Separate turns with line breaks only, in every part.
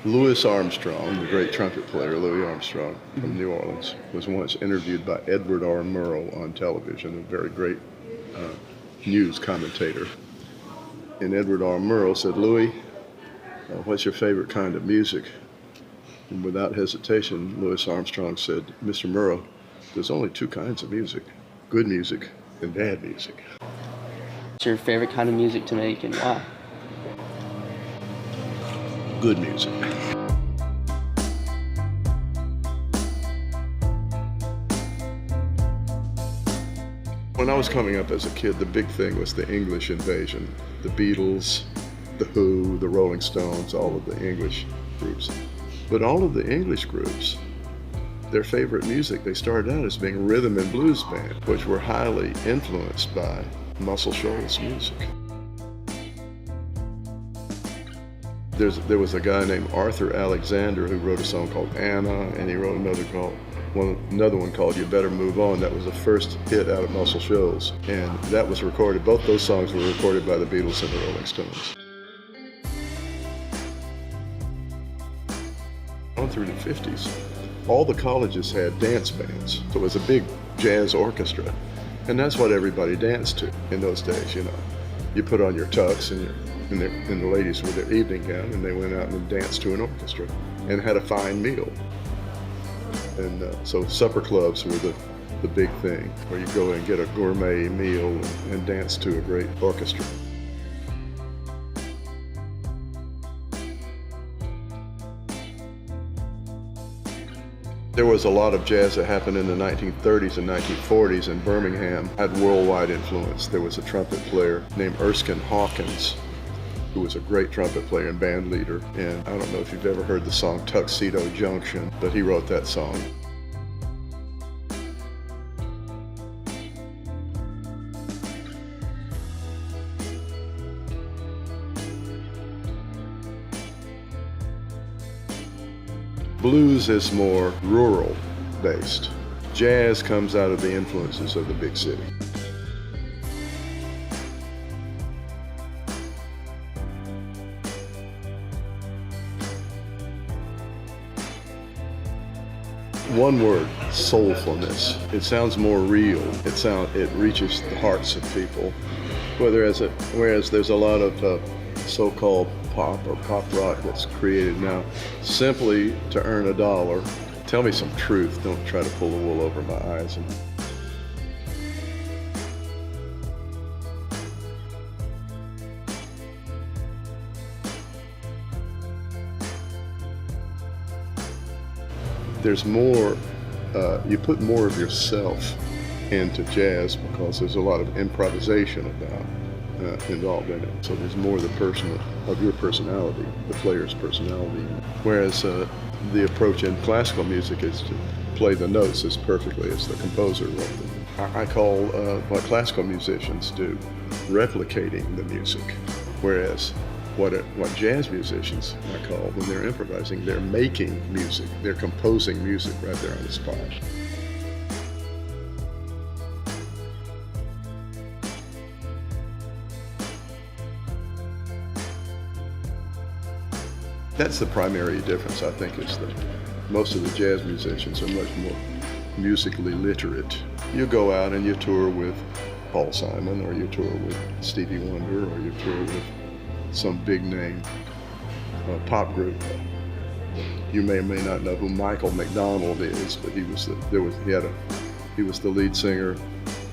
Louis Armstrong, the great trumpet player, Louis Armstrong from New Orleans, was once interviewed by Edward R. Murrow on television, a very great news commentator. And Edward R. Murrow said, "Louis, what's your favorite kind of music?" And without hesitation, Louis Armstrong said, "Mr. Murrow, there's only two kinds of music, good music and bad music."
What's your favorite kind of music to make and why?
Good music. When I was coming up as a kid, the big thing was the English invasion. The Beatles, the Who, the Rolling Stones, all of the English groups. But all of the English groups, their favorite music, they started out as being rhythm and blues bands, which were highly influenced by Muscle Shoals music. There was a guy named Arthur Alexander who wrote a song called Anna, and he wrote another one called You Better Move On. That was the first hit out of Muscle Shoals, and that was recorded. Both those songs were recorded by the Beatles and the Rolling Stones. On through the 50s, all the colleges had dance bands. So it was a big jazz orchestra, and that's what everybody danced to in those days. You know, you put on your tux and the ladies with their evening gown, and they went out and danced to an orchestra and had a fine meal. And so supper clubs were the big thing, where you go and get a gourmet meal and dance to a great orchestra. There was a lot of jazz that happened in the 1930s and 1940s, and Birmingham had worldwide influence. There was a trumpet player named Erskine Hawkins, who was a great trumpet player and band leader. And I don't know if you've ever heard the song Tuxedo Junction, but he wrote that song. Blues is more rural based. Jazz comes out of the influences of the big city. One word, soulfulness. It sounds more real. It reaches the hearts of people. Whereas there's a lot of so-called pop or pop rock that's created now simply to earn a dollar. Tell me some truth. Don't try to pull the wool over my eyes. There's more, you put more of yourself into jazz because there's a lot of improvisation involved in it. So there's more of your personality, the player's personality. Whereas the approach in classical music is to play the notes as perfectly as the composer wrote them. I call what classical musicians do replicating the music, whereas what jazz musicians I call, when they're improvising, they're making music. They're composing music right there on the spot. That's the primary difference, I think, is that most of the jazz musicians are much more musically literate. You go out and you tour with Paul Simon, or you tour with Stevie Wonder, or you tour with some big name pop group. You may or may not know who Michael McDonald is, but he was the lead singer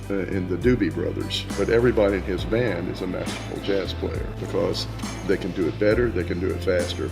in the Doobie Brothers. But everybody in his band is a masterful jazz player because they can do it better, they can do it faster.